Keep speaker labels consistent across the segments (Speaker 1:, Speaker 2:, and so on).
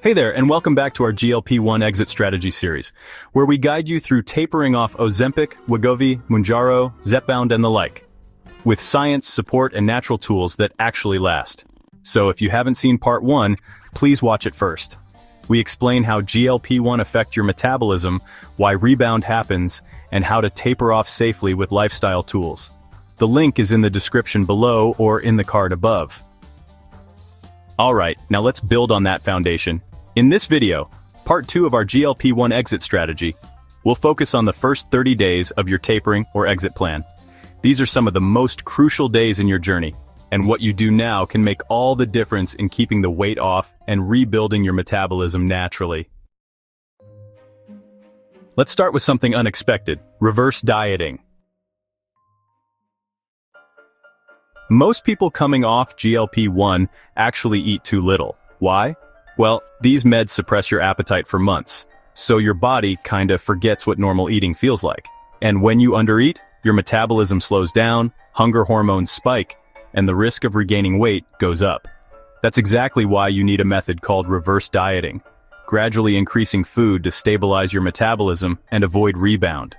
Speaker 1: Hey there, and welcome back to our GLP-1 Exit Strategy series, where we guide you through tapering off Ozempic, Wegovy, Mounjaro, Zepbound, and the like, with science, support, and natural tools that actually last. So if you haven't seen part 1, please watch it first. We explain how GLP-1 affect your metabolism, why rebound happens, and how to taper off safely with lifestyle tools. The link is in the description below or in the card above. Alright, now let's build on that foundation. In this video, part 2 of our GLP-1 exit strategy, we'll focus on the first 30 days of your tapering or exit plan. These are some of the most crucial days in your journey, and what you do now can make all the difference in keeping the weight off and rebuilding your metabolism naturally. Let's start with something unexpected: reverse dieting. Most people coming off GLP-1 actually eat too little. Why? Well, these meds suppress your appetite for months, so your body kinda forgets what normal eating feels like. And when you undereat, your metabolism slows down, hunger hormones spike, and the risk of regaining weight goes up. That's exactly why you need a method called reverse dieting, gradually increasing food to stabilize your metabolism and avoid rebound.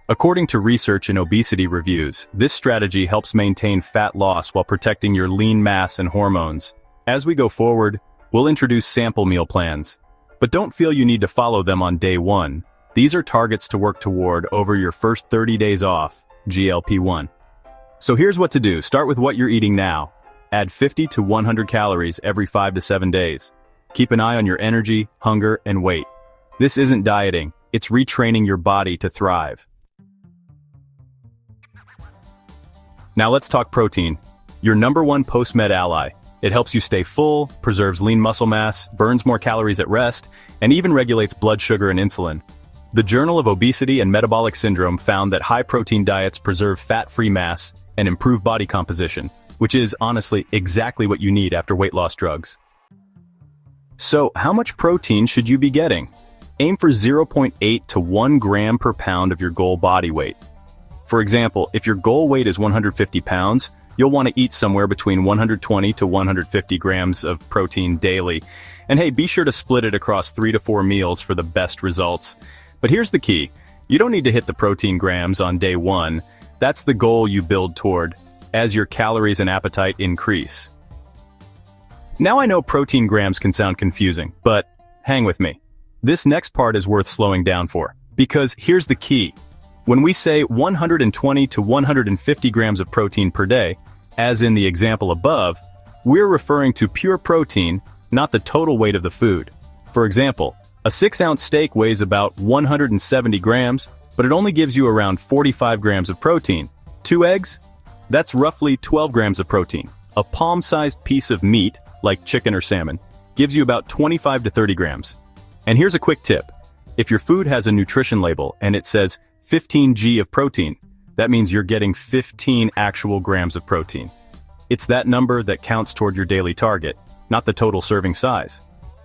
Speaker 1: According to research and obesity reviews, this strategy helps maintain fat loss while protecting your lean mass and hormones. As we go forward, we'll introduce sample meal plans, but don't feel you need to follow them on day 1. These are targets to work toward over your first 30 days off GLP-1. So here's what to do. Start with what you're eating now. Add 50 to 100 calories every 5 to 7 days. Keep an eye on your energy, hunger, and weight. This isn't dieting, it's retraining your body to thrive. Now let's talk protein, your #1 post-med ally. It helps you stay full, preserves lean muscle mass, burns more calories at rest, and even regulates blood sugar and insulin. The Journal of Obesity and Metabolic Syndrome found that high-protein diets preserve fat-free mass and improve body composition, which is, honestly, exactly what you need after weight loss drugs. So, how much protein should you be getting? Aim for 0.8 to 1 gram per pound of your goal body weight. For example, if your goal weight is 150 pounds, you'll want to eat somewhere between 120 to 150 grams of protein daily. And hey, be sure to split it across 3 to 4 meals for the best results. But here's the key. You don't need to hit the protein grams on day 1. That's the goal you build toward, as your calories and appetite increase. Now I know protein grams can sound confusing, but hang with me. This next part is worth slowing down for, because here's the key. When we say 120 to 150 grams of protein per day, as in the example above, we're referring to pure protein, not the total weight of the food. For example, a 6-ounce steak weighs about 170 grams, but it only gives you around 45 grams of protein. 2 eggs? That's roughly 12 grams of protein. A palm-sized piece of meat, like chicken or salmon, gives you about 25 to 30 grams. And here's a quick tip. If your food has a nutrition label and it says 15 g of protein, that means you're getting 15 actual grams of protein. It's that number that counts toward your daily target, not the total serving size.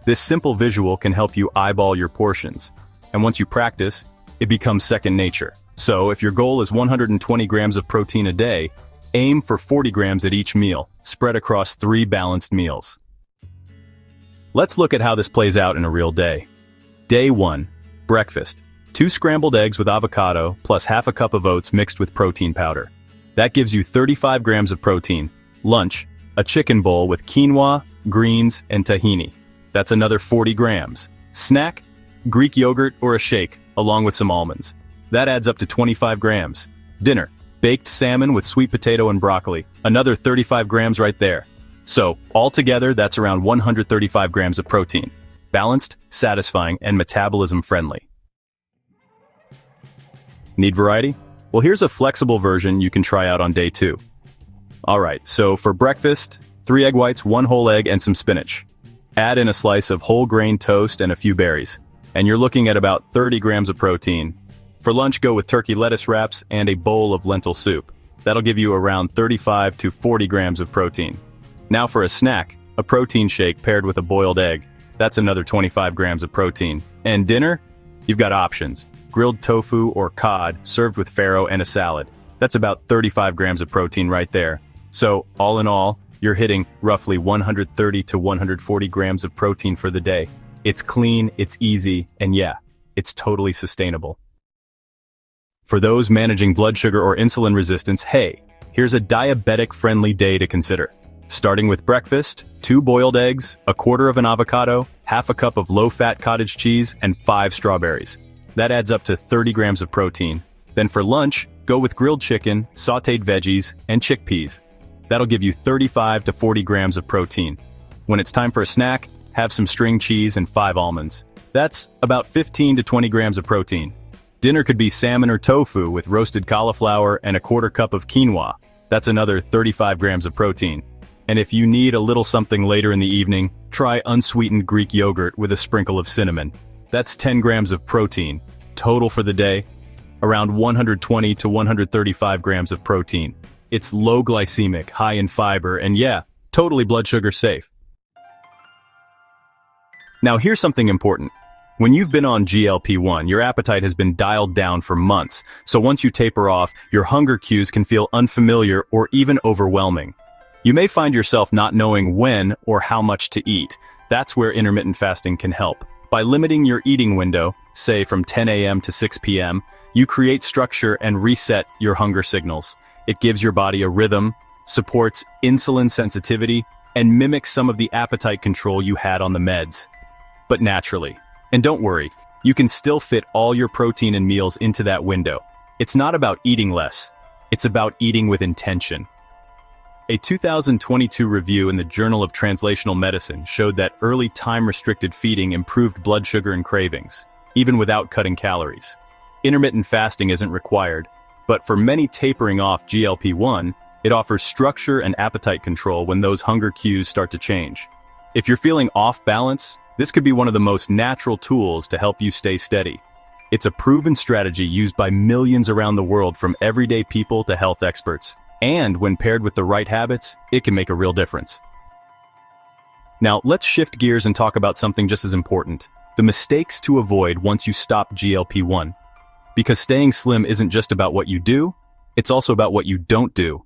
Speaker 1: This simple visual can help you eyeball your portions, and once you practice, it becomes second nature. So if your goal is 120 grams of protein a day, aim for 40 grams at each meal, spread across 3 balanced meals. Let's look at how this plays out in a real day. Day 1, breakfast. 2 scrambled eggs with avocado plus half a cup of oats mixed with protein powder. That gives you 35 grams of protein. Lunch, a chicken bowl with quinoa, greens, and tahini. That's another 40 grams. Snack, Greek yogurt or a shake, along with some almonds. That adds up to 25 grams. Dinner, baked salmon with sweet potato and broccoli. Another 35 grams right there. So, altogether, that's around 135 grams of protein. Balanced, satisfying, and metabolism-friendly. Need variety? Well, here's a flexible version you can try out on day 2. Alright, so for breakfast, 3 egg whites, 1 whole egg, and some spinach. Add in a slice of whole grain toast and a few berries, and you're looking at about 30 grams of protein. For lunch, go with turkey lettuce wraps and a bowl of lentil soup. That'll give you around 35 to 40 grams of protein. Now for a snack, a protein shake paired with a boiled egg. That's another 25 grams of protein. And dinner? You've got options. Grilled tofu or cod served with farro and a salad. That's about 35 grams of protein right there. So, all in all, you're hitting roughly 130 to 140 grams of protein for the day. It's clean, it's easy, and yeah, it's totally sustainable. For those managing blood sugar or insulin resistance, hey, here's a diabetic-friendly day to consider. Starting with breakfast, 2 boiled eggs, a quarter of an avocado, half a cup of low-fat cottage cheese, and 5 strawberries. That adds up to 30 grams of protein. Then for lunch, go with grilled chicken, sautéed veggies, and chickpeas. That'll give you 35 to 40 grams of protein. When it's time for a snack, have some string cheese and 5 almonds. That's about 15 to 20 grams of protein. Dinner could be salmon or tofu with roasted cauliflower and a quarter cup of quinoa. That's another 35 grams of protein. And if you need a little something later in the evening, try unsweetened Greek yogurt with a sprinkle of cinnamon. That's 10 grams of protein. Total for the day, around 120 to 135 grams of protein. It's low glycemic, high in fiber, and yeah, totally blood sugar safe. Now here's something important. When you've been on GLP-1, your appetite has been dialed down for months, so once you taper off, your hunger cues can feel unfamiliar or even overwhelming. You may find yourself not knowing when or how much to eat. That's where intermittent fasting can help. By limiting your eating window, say from 10 a.m. to 6 p.m., you create structure and reset your hunger signals. It gives your body a rhythm, supports insulin sensitivity, and mimics some of the appetite control you had on the meds. But naturally. And don't worry, you can still fit all your protein and meals into that window. It's not about eating less, it's about eating with intention. A 2022 review in the Journal of Translational Medicine showed that early time-restricted feeding improved blood sugar and cravings, even without cutting calories. Intermittent fasting isn't required, but for many tapering off GLP-1, it offers structure and appetite control when those hunger cues start to change. If you're feeling off balance, this could be one of the most natural tools to help you stay steady. It's a proven strategy used by millions around the world, from everyday people to health experts. And when paired with the right habits, it can make a real difference. Now, let's shift gears and talk about something just as important: the mistakes to avoid once you stop GLP-1. Because staying slim isn't just about what you do, it's also about what you don't do.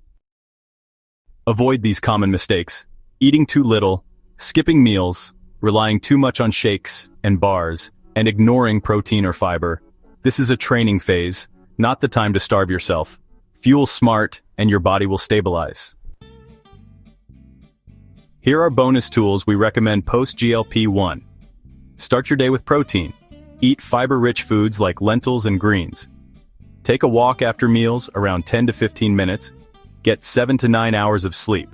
Speaker 1: Avoid these common mistakes: eating too little, skipping meals, relying too much on shakes and bars, and ignoring protein or fiber. This is a training phase, not the time to starve yourself. Fuel smart, and your body will stabilize. Here are bonus tools we recommend post-GLP-1. Start your day with protein. Eat fiber-rich foods like lentils and greens. Take a walk after meals, around 10 to 15 minutes. Get 7 to 9 hours of sleep.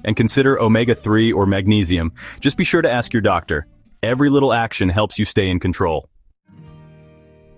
Speaker 1: And consider omega-3 or magnesium. Just be sure to ask your doctor. Every little action helps you stay in control.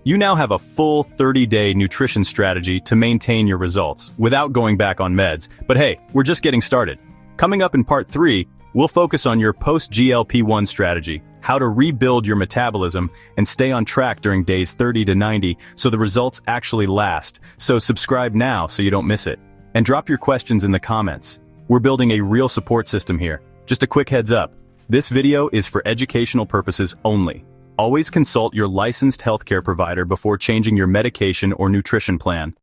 Speaker 1: You now have a full 30-day nutrition strategy to maintain your results without going back on meds. But hey, we're just getting started. Coming up in part 3, we'll focus on your post-GLP-1 strategy, how to rebuild your metabolism and stay on track during days 30 to 90 so the results actually last. So subscribe now so you don't miss it. And drop your questions in the comments. We're building a real support system here. Just a quick heads up. This video is for educational purposes only. Always consult your licensed healthcare provider before changing your medication or nutrition plan.